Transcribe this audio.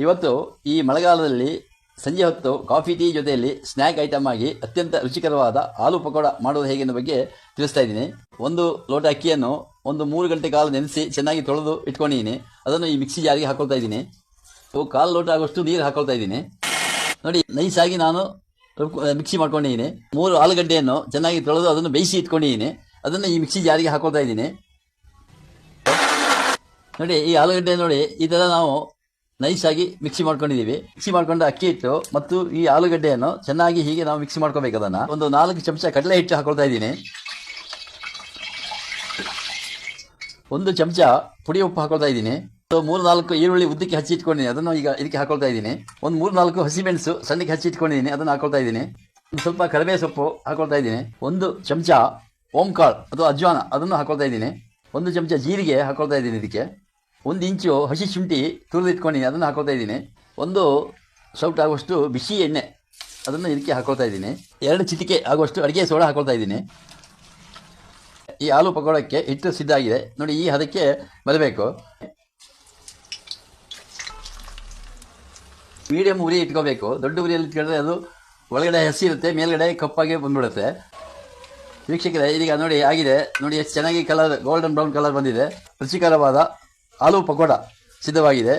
ಇವತ್ತು ಈ ಮಳೆಗಾಲದಲ್ಲಿ ಸಂಜೆ ಹೊತ್ತು ಕಾಫಿ ಟೀ ಜೊತೆಯಲ್ಲಿ ಸ್ನ್ಯಾಕ್ ಐಟಮ್ ಆಗಿ ಅತ್ಯಂತ ರುಚಿಕರವಾದ ಆಲೂ ಪಕೋಡ ಮಾಡುವುದು ಹೇಗೆ ಅನ್ನೋ ಬಗ್ಗೆ ತಿಳಿಸ್ತಾ ಇದ್ದೀನಿ. ಒಂದು ಲೋಟ ಅಕ್ಕಿಯನ್ನು ಒಂದು 3 ಗಂಟೆ ಕಾಲ ನೆನೆಸಿ ಚೆನ್ನಾಗಿ ತೊಳೆದು ಇಟ್ಕೊಂಡಿದ್ದೀನಿ. ಅದನ್ನು ಈ ಮಿಕ್ಸಿ ಜಾರಿಗೆ ಹಾಕೊಳ್ತಾ ಇದ್ದೀನಿ. 1/4 ಲೋಟ ಆಗುವಷ್ಟು ನೀರು ಹಾಕೊಳ್ತಾ ಇದ್ದೀನಿ. ನೋಡಿ, ನೈಸಾಗಿ ನಾನು ಮಿಕ್ಸಿ ಮಾಡ್ಕೊಂಡಿದ್ದೀನಿ. 3 ಆಲೂಗಡ್ಡೆಯನ್ನು ಚೆನ್ನಾಗಿ ತೊಳೆದು ಅದನ್ನು ಬೇಯಿಸಿ ಇಟ್ಕೊಂಡಿದ್ದೀನಿ. ಅದನ್ನು ಈ ಮಿಕ್ಸಿ ಜಾರಿಗೆ ಹಾಕೊಳ್ತಾ ಇದ್ದೀನಿ. ನೋಡಿ, ಈ ಆಲೂಗಡ್ಡೆ ನೋಡಿ ಈ ಥರ ನಾವು ನೈಸಾಗಿ ಮಿಕ್ಸಿ ಮಾಡ್ಕೊಂಡಿದ್ದೀವಿ. ಮಿಕ್ಸಿ ಮಾಡ್ಕೊಂಡು ಅಕ್ಕಿ ಹಿಟ್ಟು ಮತ್ತು ಈ ಆಲೂಗಡ್ಡೆಯನ್ನು ಚೆನ್ನಾಗಿ ಹೀಗೆ ನಾವು ಮಿಕ್ಸಿ ಮಾಡ್ಕೋಬೇಕು. ಅದನ್ನು ಒಂದು 4 ಚಮಚ ಕಡಲೆ ಹಿಟ್ಟು ಹಾಕೊಳ್ತಾ ಇದ್ದೀನಿ. 1 ಚಮಚ ಪುಡಿ ಉಪ್ಪು ಹಾಕೊಳ್ತಾ ಇದ್ದೀನಿ. 3-4 ಈರುಳ್ಳಿ ಉದ್ದಕ್ಕೆ ಹಚ್ಚಿ ಇಟ್ಕೊಂಡಿದ್ದೀನಿ. ಅದನ್ನು ಈಗ ಇದಕ್ಕೆ ಹಾಕೊಳ್ತಾ ಇದ್ದೀನಿ. ಒಂದು 3-4 ಹಸಿಮೆಣಸು ಸಣ್ಣಕ್ಕೆ ಹಚ್ಚಿ ಇಟ್ಕೊಂಡಿದ್ದೀನಿ. ಅದನ್ನು ಹಾಕೊಳ್ತಾ ಇದ್ದೀನಿ. ಒಂದು ಸ್ವಲ್ಪ ಕರಿಬೇವು ಸೊಪ್ಪು ಹಾಕೊಳ್ತಾ ಇದ್ದೀನಿ. 1 ಚಮಚ ಓಂಕಾಳು ಅಥವಾ ಅಜ್ವಾನ ಅದನ್ನು ಹಾಕೊಳ್ತಾ ಇದ್ದೀನಿ. 1 ಚಮಚ ಜೀರಿಗೆ ಹಾಕೊಳ್ತಾ ಇದ್ದೀನಿ. ಇದಕ್ಕೆ 1 ಇಂಚು ಹಸಿ ಶುಂಠಿ ತುರಿದು ಇಟ್ಕೊಂಡಿದ್ದೀನಿ. ಅದನ್ನು ಹಾಕೊಳ್ತಾ ಇದ್ದೀನಿ. 1 ಸೌಟ್ ಆಗುವಷ್ಟು ಬಿಸಿ ಎಣ್ಣೆ ಅದನ್ನು ಇದಕ್ಕೆ ಹಾಕೊಳ್ತಾ ಇದ್ದೀನಿ. 2 ಚಿಟಿಕೆ ಆಗುವಷ್ಟು ಅಡುಗೆ ಸೋಡಾ ಹಾಕೊಳ್ತಾ ಇದ್ದೀನಿ. ಈ ಆಲೂ ಪಕೋಡಕ್ಕೆ ಹಿಟ್ಟು ಸಿದ್ಧ ಆಗಿದೆ. ನೋಡಿ, ಈ ಹದಕ್ಕೆ ಬರಬೇಕು. ಮೀಡಿಯಂ ಉರಿ ಇಟ್ಕೋಬೇಕು. ದೊಡ್ಡ ಉರಿಯಲ್ಲಿ ಇಟ್ಕೊಂಡ್ರೆ ಅದು ಒಳಗಡೆ ಹಸಿರುತ್ತೆ, ಮೇಲ್ಗಡೆ ಕಪ್ಪಾಗಿ ಬಂದ್ಬಿಡುತ್ತೆ. ವೀಕ್ಷಕರೇ, ಇದೀಗ ನೋಡಿ ಆಗಿದೆ. ನೋಡಿ ಎಷ್ಟು ಚೆನ್ನಾಗಿ ಕಲರ್ ಗೋಲ್ಡನ್ ಬ್ರೌನ್ ಕಲರ್ ಬಂದಿದೆ. ರುಚಿಕರವಾದ ಆಲೂ ಪಕೋಡ ಸಿದ್ಧವಾಗಿದೆ.